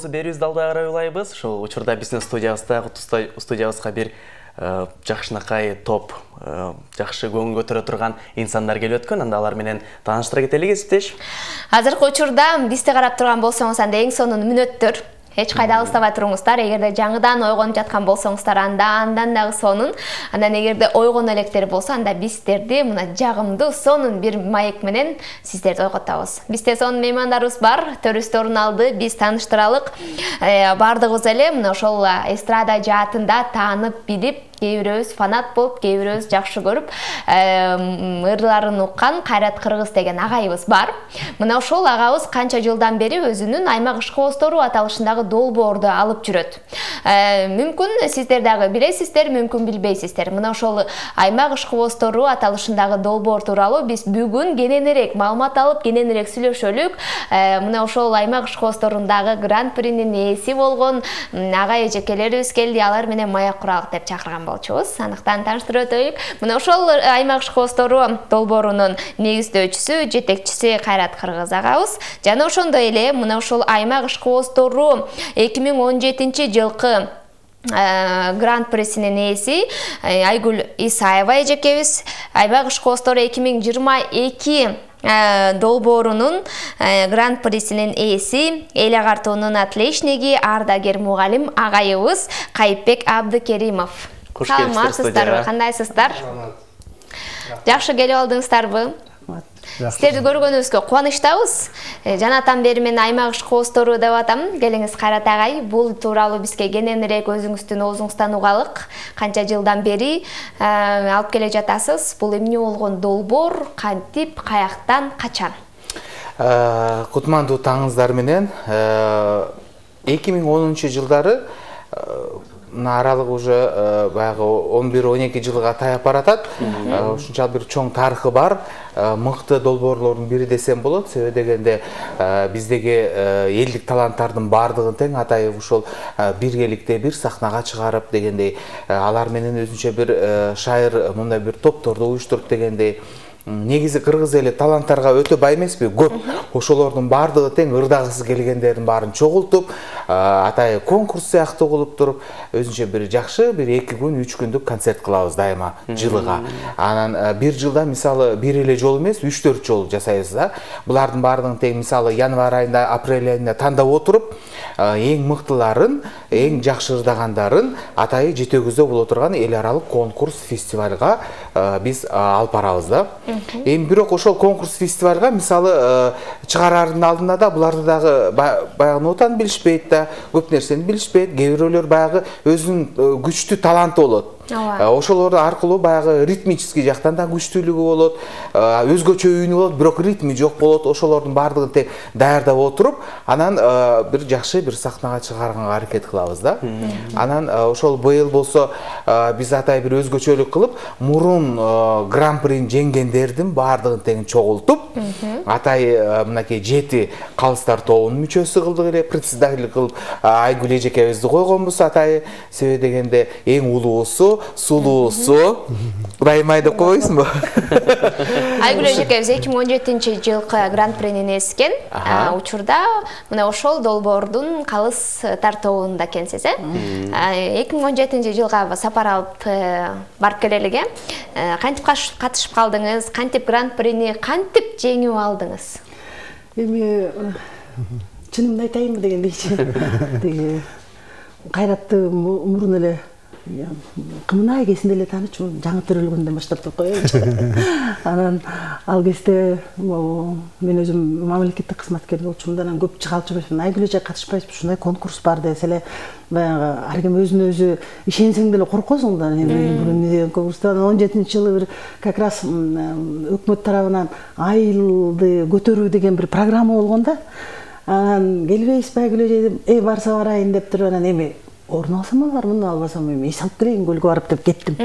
болсо берүүбүздү алда карай улайбыз. Ошол учурда биздин студиябызга бир жакшынакай топ, жакшы көңүл көтөрө турган инсандар келип өткөн. Анда алар менен тааныштыра кетелиги, Иптеш. Азыркы учурда бизди карап турган болсоңуз, анда эң сонун мүнөттөр. Эч кайда алыстабай туруңуздар. Эгерде жаңыдан ойгонуп жаткан болсоңуздар, андан дагы сонун. Андан эгерде ойгоно электер болсо, анда биздерди мына жагымдуу, сонун бир маек менен сиздерди ойготобуз. Бизде сонун меймандарыбыз бар, төрүстө орун алды. Биз тааныштыралык. Бардыгыбыз эле мына ошол эстрада жаатында таанып, билип, кейбирөөбүз фанат болуп, кейбирөөбүз жакшы көрүп, ырларын уккан Кайрат Кыргыз деген агайыбыз бар. Мына ошол агабыз канча жылдан бери өзүнүн аймак ишкобоздору аталышындагы долбоорду алып жүрөт. Мүмкүн сиздер дагы билесиздер, мүмкүн билбейсиздер. Мына ошол аймак ишкобоздору аталышындагы долбоор тууралуу биз бүгүн кененирээк маалымат алып, кененирээк сүйлөшөлүк. Мына ошол аймак ишкобоздорундагы гран-принин ээси болгон агай эжекелерибиз келди. Алар менен маек куралык деп чакырган болчубуз. Анықтан таныштырып өтөйүк. Мына ошол аймак ишкобоздору долбоорунун негиздөөчүсү, жетекчиси Кайрат Кыргыз агабыз. Жана ошондой эле мына ошол аймак ишкобоздору 2017 жылкы гран-присинин ээси Айгүл Исаева эжекебиз, аймак ишкобоздору 2022 долбоорунун гран-присинин ээси, эл агартуунун отличниги, ардагер мугалим агайыбыз Кайыпбек Абдыкеримов. Кош келипсиздер студияга. Кандайсыздар? Жакшы келип алдыңыздарбы? Сиздерди көргөнүбүзгө кубанычтабыз. Жанатан бери мен аймак ишкобоздору деп атам. Келиңиз Кайрат агай, бул тууралуу бизге кененирээк өзүңүздүн оозуңуздан угалык. Канча жылдан бери алып келе жатасыз? Бул эмне болгон долбоор, кантип, каяктан, качан? Кутмандуу таңыңыздар менен 2010 жылдары аралык уже баягы 11-12 жылга таяп баратат. Ушунчалык бир чоң тарыхы бар, мыкты долбоорлордун бири десем болот. Себеби дегенде биздеги элдик таланттардын бардыгын тең атайып ушул биргеликте бир сахнага чыгарып дегендей, алар менен өзүнчө бир шайыр мындай бир топторду уюштуруп дегендей. Негизи кыргыз эли таланттарга өтө бай эмеспи? Көп. Ошолордун бардыгы тең ырдагысы келгендердин баарын чогултуп, атай конкурс сыяктуу кылып туруп, өзүнчө бир жакшы бир 2 күн, 3 күндүк концерт кылабыз дайыма жылыга. Анан бир жылда мисалы бир эле жол эмес, 3-4 жол жасайбыз да. Булардын бардыгын тең мисалы январь айында, апрель айында тандап отуруп, эң мыктыларын, эң жакшы ырдагандарын атайы жетегизде боло турган эл аралык конкурс фестивалга биз алып барабыз да. Эми бирок ошол конкурс фестивалга мисалы чыгарардын алдында да буларды дагы баягы нотаны билишпейт да, көп нерсени билишпейт. Кээ бирөөлөр баягы өзүнүн күчтүү таланты болот. Ошолор аркылуу баягы ритмический жактан да күчтүүлүгү болот, өзгөчө үйүнү болот, бирок ритми жок болот. Ошолордун бардыгын тең даярдап отуруп, анан бир жакшы бир сахнага чыгарганга аракет кылабыз да. Анан ошол быйыл болсо биз атай бир өзгөчөлүк кылып, мурун гран-прини жеңгендердин бардыгын тең чогултуп, атай мынакей 7 калыстар тобунун мүчөсү кылдык эле, председатель кылып Айгүл эжекебизди койгонбуз атай. Себеби дегенде эң улуусу, сулуусу Кудайым-ай деп койбойсуңбу? Айгүл эжекебиз 2017 жылкы гран-принин ээскен. Учурда мына ошол долбоордун калыс тартообунда экенсиз, 2017 жылга сапар алып барып келелиге. Кантип катышып калдыңыз? Кантип гран-прини кантип жеңип алдыңыз? Эми чынымды айтайынбы дегендей, Кайратты мурун эле кымына кезинде эле таанычмын, жаңы төрөлгөндөн баштап деп коеюнчу. Анан ал кезде мен өзүм мамлекеттик кызматкер болчумун, анан көп чыгалып жүрбөймүн. Айгүл эже катышпайсызбы, ушундай конкурс бар десе эле баягы ар ким өзүнө өзү ишенсең деле коркосуң да. Эми деген конкурста 17-жылы бир как раз өкмөт тарабынан айылды көтөрүү деген бир программа болгон да. Анан келбейсизби Айгүл эже, барса барайын деп туруп, анан эми орун алсам алармын, албасам эми эс алып келейин көлгө барып деп кеттим.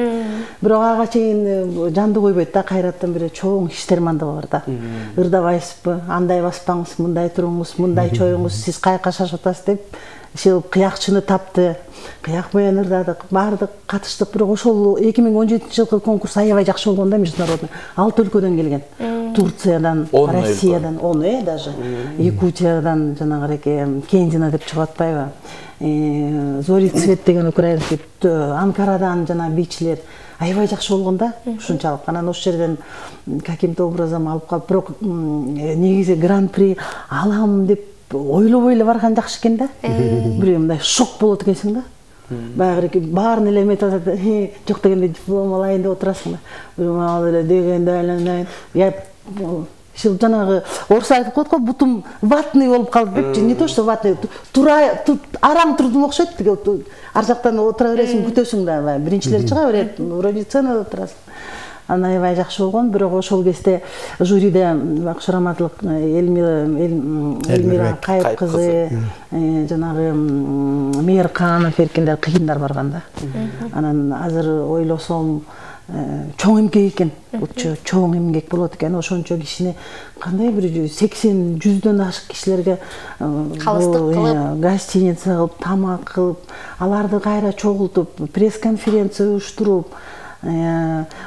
Бирок ага чейин жанды койбойт да, Кайраттын бир чоң иштермандыгы бар да. Ырдабайсызбы, андай баспаңыз, мындай туруңуз, мындай чоюңуз, сиз каяка шашып атасыз деп ишил кыякчыны тапты. Кыяк менен ырдадык, бардык, катыштык. Бирок ошол 2017 жылкы конкурс аябай жакшы болгон да, международный. 6 өлкөдөн келген. Турциядан, Россиядан, оны даже, Якутиядан, жанагыраке, Кенжина деп чыгып атпайбы. Зорий Цвет деген украинский, Анкарадан жана бийчилер аябай жакшы болгон да, ушунчалык. Анан ошол жерден каким-то образом алып калып, бирок негизи гран-при алам деп ойлобой эле барган жакшы экен да. Бирөө мындай шок болот экенсиң да. Баягы баарын эле эметип атат, жок дегенде диплом алайын деп отурасың да. Бирөө ал эле дегенде я жанагы орусча айтып коет го, бутум ватный болуп калды депчи. Не то что ватный, араң турдум окшойт. Ар жактан отура бересиң, күтөсүң да. Биринчилер чыга берет, вроде сценада отурасың. Анан аябай жакшы болгон, бирок ошол кезде жюриде Акча Раматылык Элмира Кайып кызы, жанагы Мейирканов эркиндер, кыйындар барган да. Анан азыр ойлосом чоң эмгек экен, чоң эмгек болот экен. Ошончо кишини кандай бир 80-100дөн ашык кишилерге калыстык кылып, гостиница кылып, тамак кылып, аларды кайра чогултуп, пресс-конференция уюштуруп,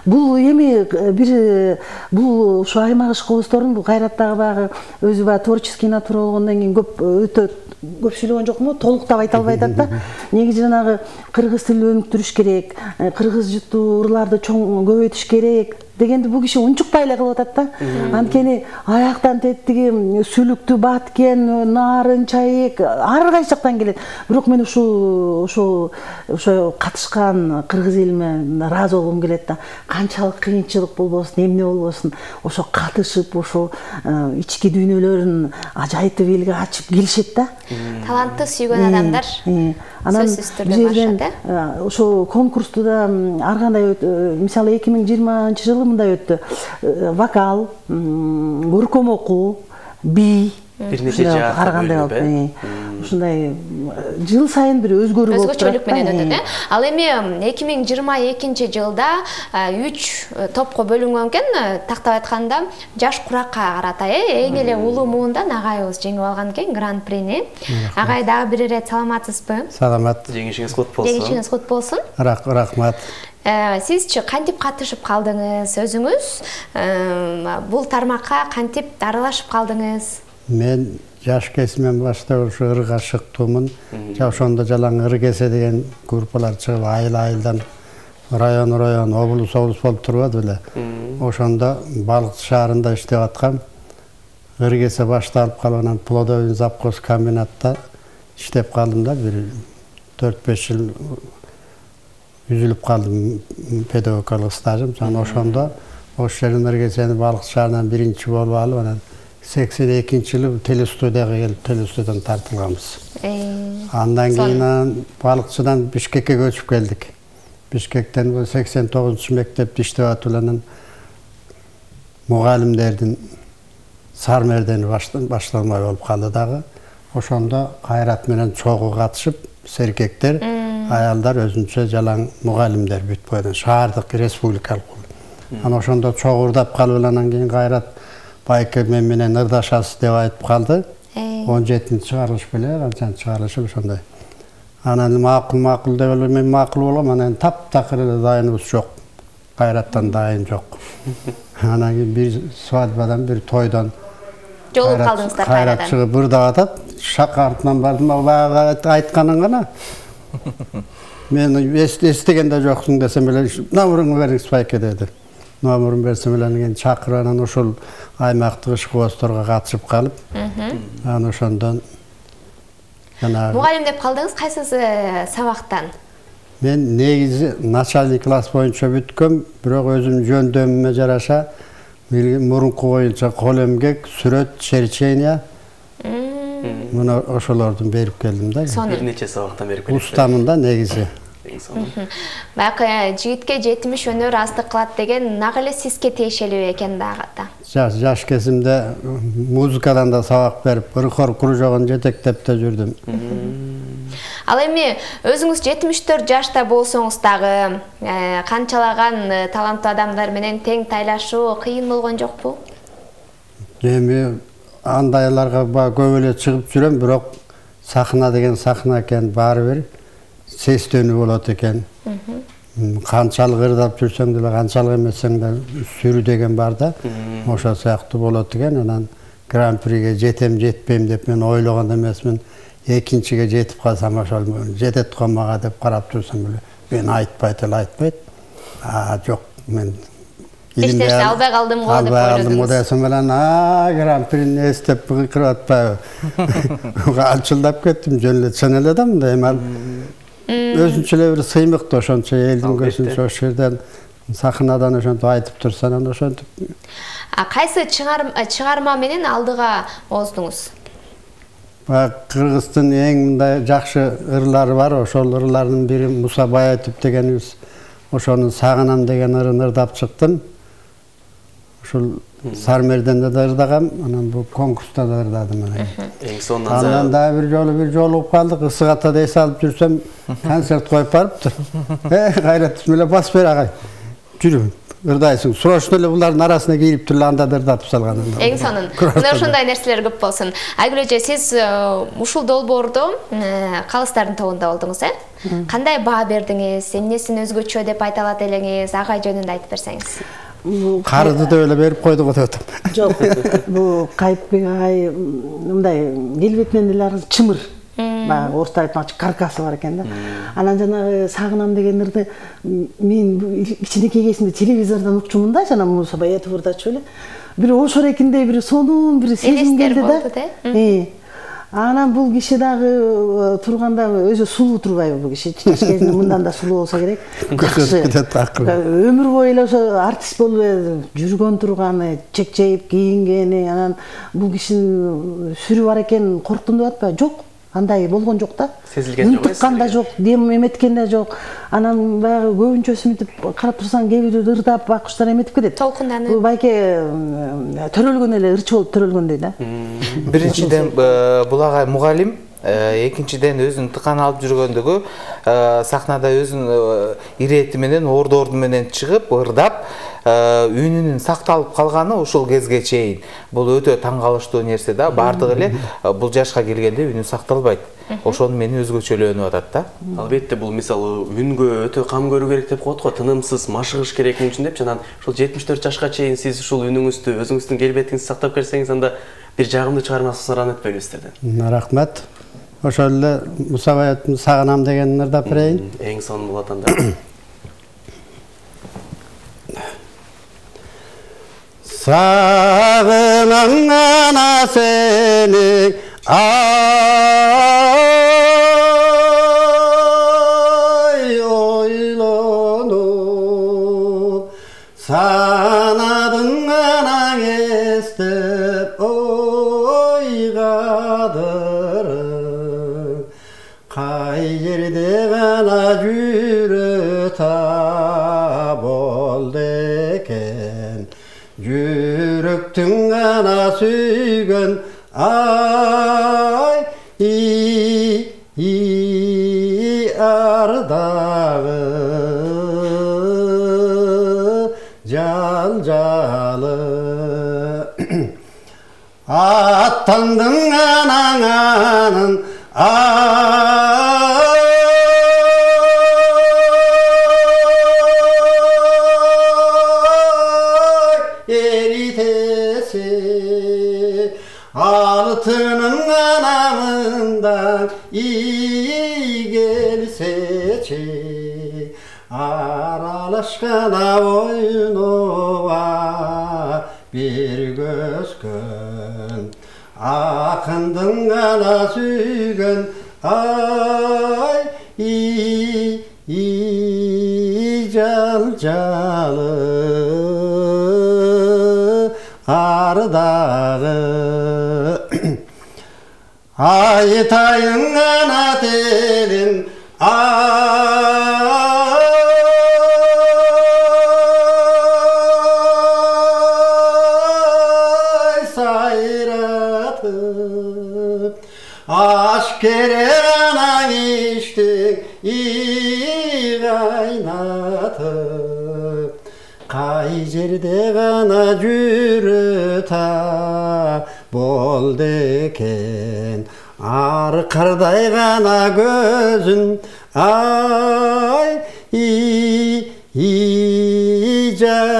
бул эми бир бул ушу аймак ишкобузтордун бул Кайраттагы баягы өзү баягы творческий натура болгондон кийин өтө көп сүйлөгөн жокму, толуктап айта албай атат да. Негизи жанагы кыргыз тилин өнүктүрүш керек, кыргыз жуту ырларды чоң көбөйтүш керек дегенди бул киши унчукпай эле кылып атат да. Анткени аяктан теттиги сүлүктү баткен, нарын, чайек ар кайсы жактан келет. Бирок мен ошо катышкан кыргыз элиме ыраазы болгум келет да. Канчалык кыйынчылык болбосун, эмне болбосун, ошо катышып, ошо ички дүйнөлөрүн ажайтып элге ачып келишет да. Талантты сүйгөн адамдар сөзсүз түрдө башат, ошо конкурсту да ар кандай, мисалы 2020 жылы мындай өттү. Вокал, көркөм окуу, би, бир нече жаат ар кандай болуп, ушундай жыл сайын бир өзгөрүү болуп турат. Өзгөчөлүк менен өтөт. Ал эми 2022 жылда 3 топко бөлүнгөн экен. Тактап айтканда жаш куракка карата эң эле улуу муундан агайыбыз жеңип алган экен гран-прини. Агай дагы бир ирет саламатсызбы? Саламат. Жеңишиңиз кут болсун. Жеңишиңиз кут болсун. Рахмат. Сизчи кантип катышып калдыңыз өзүңүз? Бул тармакка кантип аралашып калдыңыз? Мен жаш kesимен баштап ушу ырга чыктымын. Ошондо жалаң ыр кесе деген группалар чыгып, айыл-айылдан район, облус болуп турбады беле. Ошондо Балыкчы шаарында иштеп аткам. Ыр кесе башталып калган плодовый завхоз комбинатта иштеп калдым да, бир 4-5 жыл үзүлүп калдым педагогикалык стажым. Ошондо ошол жерден ыр кесени Балыкчы шаарынан биринчи болуп алып, анан 82-жылы телестудияга келип, телестудиядан тартылганбыз. Андан кийин Балыкчыдан Бишкекке көчүп келдик. Бишкектен 89 мектепте иштеп атып, мугалимдердин сармердени башталмай болуп калды дагы. Ошондо Кайрат менен чогуу катышып, серкектер, аялдар өзүнчө жалаң мугалимдер бүтүп койду. Шаардык республикалык. Анан ошондо чогурдап калып, анан кийин Кайрат байке мен менен ырдашасыз деп айтып калды. 17-нчи чыгарылыш беле, канча чыгарылышы ошондой. Анан макул деп эле мен макул болгом, анан таптакыр эле дайыныбыз жок. Кайраттан дайын жок. Анан кийин бир свадьбадан, бир тойдон жолуп калдыңыздар Кайрат чыгып бырдап атат. Шак артынан бардым, баягы айтканың гана. Мен эстегенде жоксуң десем эле, номеруңду бериңиз байке деди. Номерин берсем эле чакырып, анан ошол аймактык ишкобоздорго катышып калып, анан ошондон мугалим деп калдыңыз, кайсысы сабактан? Мен негизи начальник класс боюнча бүткөм, бирок өзүм жөндөмүмө жараша мурунку боюнча кол эмгек, сүрөт, черчения муну ошолордун берип келдим да. Бир нече сабактан берип келдим. Устамында негизи. Баягы жигитке 70 өнөр аздык кылат деген нак эле сизге тиешелүү экен дагы да. Жаш кезимде музыкадан да сабак берип, ыркор кружогун жетектеп да жүрдүм. Ал эми өзүңүз 74 жашта болсоңуз дагы канчалаган таланттуу адамдар менен тең тайлашуу кыйын болгон жокпу? Эми андайларга көп эле чыгып жүрөм, бирок сахна деген сахна экен, баары бир сестөнүү болот экен. Канчалык ырдап жүрсөң деле, канчалык эмесең да сүрү деген бар да. Ошол сыяктуу болот экен. Анан гран-приге жетем, жетпейм деп мен ойлогон эмесмин. Экинчиге жетип калсам ошол жетет го мага деп карап турсам эле. Мен айтпайт. Жок, мен Эчтеште албай калдым го деп ойлодуңуз. Албай калдым десем менен гран-прини эстеп кырып атпайбы. Алчылдап кеттим, жөн эле чын эле да мындай эми өзүнчө эле бир сыймыктуу ошончо элдин көзүнчө ошол жерден сахнадан ошентип айтып турса анан ошентип. Кайсы чыгарма менен алдыга оздуңуз? Кыргыздын эң мындай жакшы ырлары бар, ошол ырлардын бири Муса Баятов дегенибиз. Ошону сагынам деген ырын ырдап чыктым. Ошол Сармерденде да ырдагам, анан бул конкурста да ырдадым. Эң сонунан анан да бир жолугуп калдык, ысык ата дей салып жүрсөм, концерт коюп барыптыр. Кайрат бисмилла бас бер агай. Жүрү, ырдайсың. Сурашты эле булардын арасына кирип эле анда да ырдатып салган. Эң сонун. Мына ошондой нерселер көп болсун. Айгүл эже, сиз ушул долбоордо калыстардын тобунда болдуңуз, Кандай баа бердиңиз? Эмнесин өзгөчө деп айта алат элеңиз? Агай жөнүндө айтып берсеңиз. Карыды да эле берип койдук деп атам. Жок, бул Кайыпбек агай мындай келбетинен эле чымыр. Баягы орусча айтканда каркасы бар экен да. Анан жанагы сагынам деген ырды мен кичинекей кезимде телевизордон укчумун да, жана Муса Баятов ырдачу эле. Бир ошор экиндей бир сонун бир сезим келди да. Анан бул киши дагы турганда өзү сулуу турбайбы бул киши? Жаш кезинде мындан да сулуу болсо керек. Өмүр бою эле ошо артист болуп жүргөн турганы, чекчейип кийингени, анан бул кишинин сүрү бар экен, корктум деп атпайбы? Жок. Андай болгон жок да. Сезилген жок. Унуткан да жок, дем эметкен да жок. Анан баягы көбүнчөсү мынтип карап турсаң кээ бирөө ырдап байкуштар эметип кетет. Толкунданып. Бул байке төрөлгөн эле ырчы болуп төрөлгөндөй да. Биринчиден бул агай мугалим, экинчиден өзүнүн тыкан алып жүргөндүгү сахнада өзүнүн ирети менен, ордорду менен чыгып ырдап, үнүнүн сакталып калганы ушул кезге чейин. Бул өтө таң калыштуу нерсе да. Бардыгы эле бул жашка келгенде үнү сакталбайт. Ошону мени өзгөчөлөнүп атат да. Албетте бул мисалы үнгө өтө кам көрүү керек деп коет го, тынымсыз машыгыш керек үчүн деп, жанан ушул 74 жашка чейин сиз ушул үнүңүздү, өзүңүздүн келбетиңизди сактап келсеңиз, анда бир жагымдуу чыгарма саран өтпөйбүз сиздерден. Рахмат. Ошол эле Муса Баятовдун сагынам дегенин ырдап берейин. Эң сонун болот анда. Sağınan ana seni ay oylanıp sanadın anan estep oy kadırım kay yerde gana jüre tab oldu eken Yürüktün ana sügün ay ardağı calcalı attandın ananın altının anamından iyi gelse çek aralaşkana oynuva bir göz gün akındın ana sügün ay calcalı ardağı aytayın ana telin ay sayratıp aşk kere anan içtik iyi kaynatıp kay jerde gana jürü ta boldu eken ar karday gana gözün ay жайнатып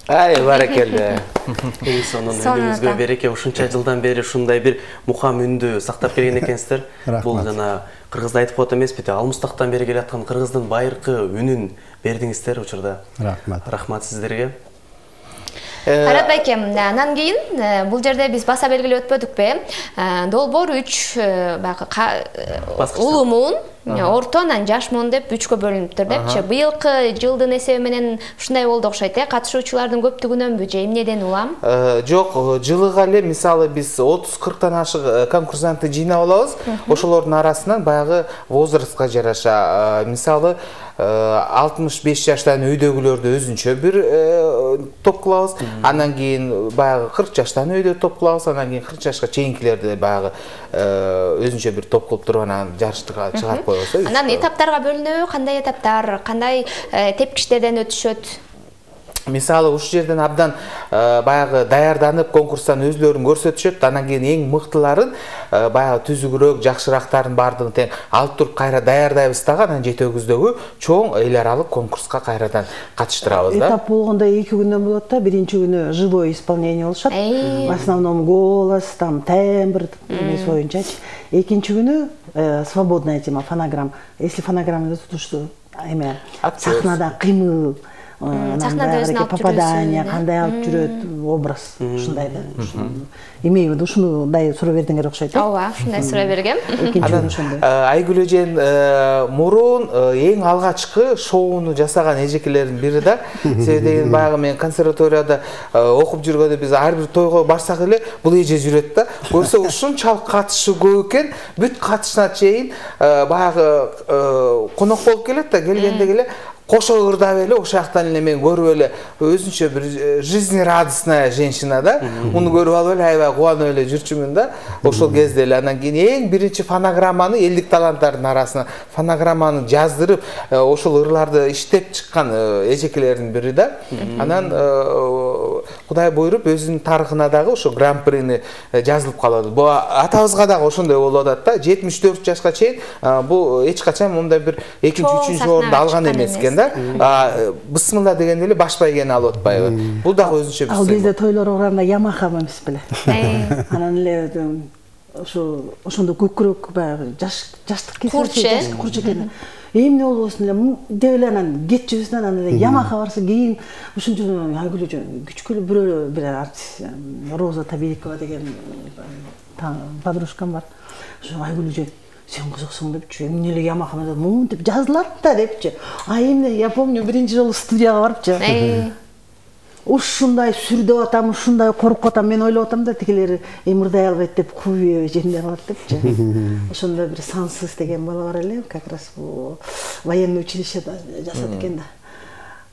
Ай, баракелде. Эң сонун элибизге береке. Ушунча жылдан бери ушундай бир мукам үндү сактап келген экенсиздер. Бул жана кыргызда айтып коет эмеспи, алмустактан бери келаткан кыргыздын байыркы үнүн бердиңиздер учурда. Рахмат. Рахмат сиздерге. Арат байкем, анан кийин бул жерде биз баса белгилеп өтпөдүкпү? Долбоор 3 улуу орто анан жаш муун деп 3кө бөлүнүптүр депчи. Быйылкы жылдын эсеби менен ушундай болду окшойт, катышуучулардын көптүгүнөнбү же эмнеден улам? Жок, жылыга эле мисалы биз 30-40тан ашык конкурсантты жыйнап алабыз. Ошолордун арасынан баягы возрастка жараша, мисалы 65 жаштан өйдөгүлөрдү өзүнчө бир топ кылабыз. Андан кийин баягы 40 жаштан өйдө топ кылабыз. Андан кийин 40 жашка чейинкилерди баягы өзүнчө бир топ кылып туруп анан жарыштыкка чыгарып коебуз. Анан этаптарга бөлүнөбү? Кандай этаптар, кандай тепкичтерден өтүшөт? Мисалы ушу жерден абдан баягы даярданып конкурстан өзлөрүн көрсөтүшөт. Анан кийин эң мыктыларын баягы түзүгүрөөк, жакшырактарын бардыгын тең алып туруп кайра даярдайбыз дагы, анан жетөөгүздөгү чоң эл аралык конкурска кайрадан катыштырабыз да. Этап болгондо 2 күндөн болот да. Биринчи күнү живое исполнение болушат. В основном голос, там тембр, эмес боюнчачы. Экинчи күнү свободная тема, фонограмма. Если фонограммада тутушту, эме сахнада кыймыл, сахнада өзүн алып попадание, кандай алып жүрөт, образ, ушундай да. Эмейби, ушундай суроо бердиңер окшойт. Ооба, ушундай суроо бергем. Экинчи ошондой. Айгүл эжен мурун эң алгачкы шоуну жасаган эжекелердин бири да. Себеби деген баягы мен консерваторияда окуп жүргөндө биз ар бир тойго барсак эле бул эже жүрөт да. Көрсө ушунчалык катышы көп экен, бүт катышына чейин баягы конок болуп келет да, келгенде эле кошо ырдап эле ошол жактан эле мен көрүп эле өзүнчө бир жизнерадостная женщина да. Муну көрүп алып эле аябай кубанып эле жүрчүмүн да. Ошол кезде эле анан кийин эң биринчи фонограмманы элдик таланттардын арасына фонограмманы жаздырып, ошол ырларды иштеп чыккан эжекелердин бири да. Анан Кудай буйруп өзүнүн тарыхына дагы ошо гран-прини жазылып калат. Бу атабызга дагы ошондой болуп атат да. 74 жашка чейин бул эч качан мындай бир 2-3 орунду алган эмес экен да. Бысмылла дегенде эле баш байгени алып атпайбы. Бул дагы өзүнчө бир. Ал кезде тойлор уганда Ямаха эмес беле. Анан эле ошондо көкүрөк баягы жаштык кесип курч экен. Эмне болбосун эле деп эле анан кетчүбүз, анан эле Ямаха барса кийин ушунчо Айгүл күчкүлүү бир артист Роза Табиликова деген подружкам бар. Ошо Айгүл сен кызыксың депчи, эмне эле Ямахада муун деп жазылат да депчи. Эмне, я помню, биринчи жолу студияга барыпчы. Ушундай сүрдөп атам, ушундай коркуп атам, мен ойлоп атам да, тигилери ырдай албайт деп кубуй жеринде калат депчи. Ошондо бир сансыз деген бала бар эле, как раз бул военный училищеде жасат экен да.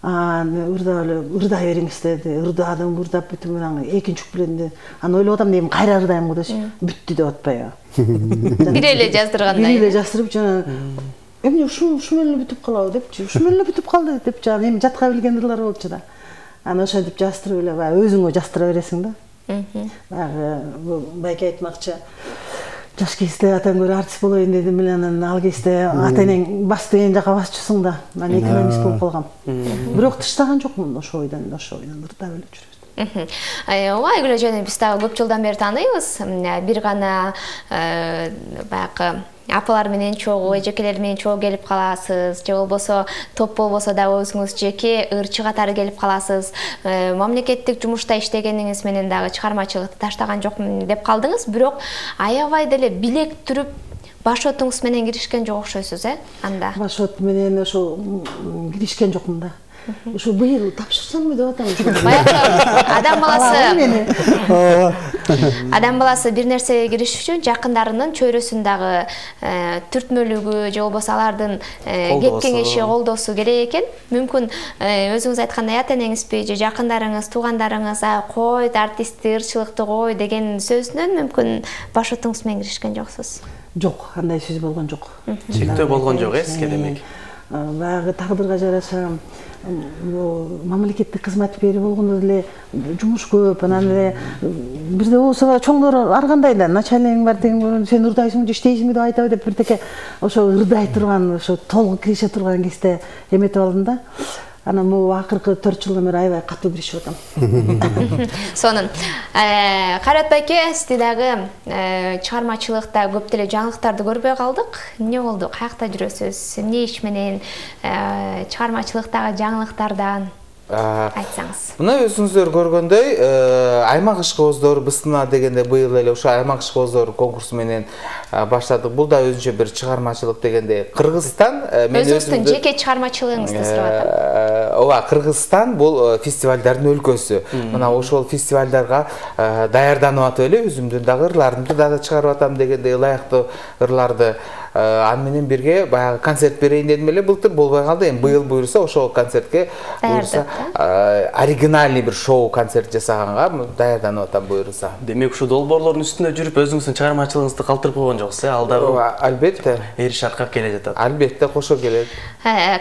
Ырдай бериңиз деди, ырдадым, ырдап бүтүм, анан экинчи куплетинде анан ойлоп атам дейм, кайра ырдайм го деши, бүттү деп атпайбы. Бир эле жаздыргандай. Бир эле жаздырып жана эмне ушул менен эле бүтүп калабы депчи, ушул менен эле бүтүп калды депчи, анан эми жатка билген ырлар болчу да. Анан ошентип жастырып эле баягы өзүңө жастыра бересиң да. Баягы байке айтмакчы, жаш кезде атаң көрө артист болоюн дедим эле, анан ал кезде ата энең бас деген жака басчусуң да. Мен экономист болуп калгам. Бирок тыштаган жокмун ошо ойдон ырдап эле жүрөбүз. Айгүл эжени биз дагы көп жылдан бери тааныйбыз. Бир гана баягы апалар менен чогуу, эжекелер менен чогуу келип каласыз, же болбосо топ болбосо дагы өзүңүз жеке ырчы катары келип каласыз. Мамлекеттик жумушта иштегениңиз менен дагы чыгармачылыкты таштаган жокмун деп калдыңыз, бирок аябай деле билек түрүп баш отуңуз менен киришкен жок окшойсуз, анда. Баш от менен ошо киришкен жокмун да. Ошо быйыл тапшырсамбы деп атам. Адам баласы бир нерсеге кириш үчүн жакындарынын чөйрөсүн дагы түртмөлүгү же болбосо алардын кеп кеңеши, колдоосу керек экен. Мүмкүн өзүңүз айткандай ата энеңизби же жакындарыңыз, туугандарыңыз кой артистти, ырчылыкты кой деген сөзүнөн мүмкүн баш отуңуз менен киришкен жоксуз. Жок, андай сөз болгон жок. Чектөө болгон жок, сизге демек. баягы тагдырга жараша мамлекеттик кызмат бери болгондо деле жумуш көп, анан эле бирде болсо чоңдор ар кандай эле начальнигиң бар деген сен ырдайсың же иштейсиңби деп айтабы деп бирдеке ошо ырдай турган, ошо толук кирише турган кезде эметип алдым да. Анан могу акыркы 4 жылдан бери аябай катуу киришип атам. Сонун. Кайрат байке, сизди дагы чыгармачылыкта көп деле жаңылыктарды көрбөй калдык. Эмне болду? Каякта жүрөсүз? Эмне иш менен чыгармачылыктагы жаңылыктардан айтсаңыз. Мына өзүңүздөр көргөндөй, аймак ишкобоздор бысына дегенде быйыл эле ошо аймак ишкобоздор конкурсу менен баштадык. Бул да өзүнчө бир чыгармачылык дегенде Кыргызстан өзүңүздүн жеке чыгармачылыгыңызды сурап атам. Ооба, Кыргызстан бул фестивалдардын өлкөсү. Мына ошол фестивалдарга даярданып атып эле өзүмдүн дагы ырларымды дагы чыгарып атам дегенде ылайыктуу ырларды аны менен бирге баягы концерт берейин дедим эле, былтыр болбой калды. Эми быйыл буюрса ошол концертке буюрса оригинальный бир шоу концерт жасаганга даярданып атам буюрса. Демек ушу долбоорлордун үстүндө жүрүп өзүңүздүн чыгармачылыгыңызды калтырып койгон жоксуз, ал дагы албетте эриш аркап келе жатат. Албетте кошо келет.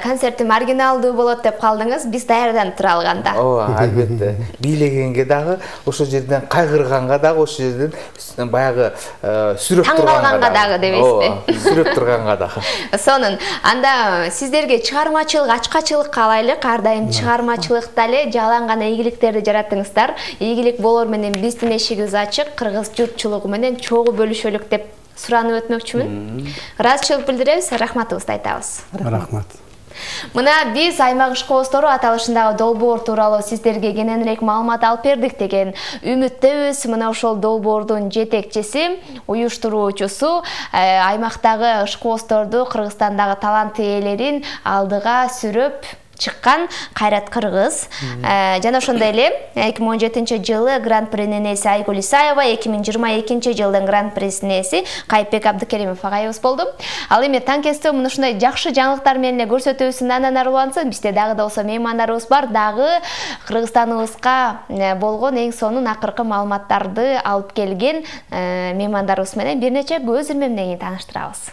Концертим оригиналдуу болот деп калдыңыз, биз даярданып тура алганда. Ооба, албетте. Бийлегенге дагы, ошол жерден кайгырганга дагы, ошол жерден баягы сүрөп турганга дагы дебейсизби? Сүрөп турганга дагы. Сонун. Анда сиздерге чыгармачылык, ачкачылыкка алайлык, ар дайым чыгармачылыкта эле жалаң гана ийгиликтерди жараттыңыздар. Ийгилик болор менен биздин эшигибиз ачык, кыргыз журтчулугу менен чогуу бөлүшөлүк деп суранып өтмөкчүмүн. Ыраазычылык билдиребиз, рахматыбызды айтабыз. Рахмат. Мына биз аймак ишкобоздору аталышындагы долбоор тууралуу сиздерге кененирээк маалымат алып бердик деген үмүттөбүз. Мына ошол долбоордун жетекчиси, уюштуруучусу аймактагы ишкобоздорду, Кыргызстандагы талант ээлерин алдыга сүрөп чыккан Кайрат Кыргыз. Жана ошондой эле 2017-жылы гран-принин ээси Айгүл Исаева, 2022 жылдын гран-присинин ээси Кайыпбек Абдыкеримов агайыбыз болду. Ал эми таң кесте мына ушундай жакшы жаңылыктар менен көрсөтүүбүздүн андан арылансın. Бизде дагы да болсо меймандарыбыз бар, дагы Кыргызстаныбызга болгон эң сонун акыркы маалыматтарды алып келген меймандарыбыз менен бир нече көз ирме менен тааныштырабыз.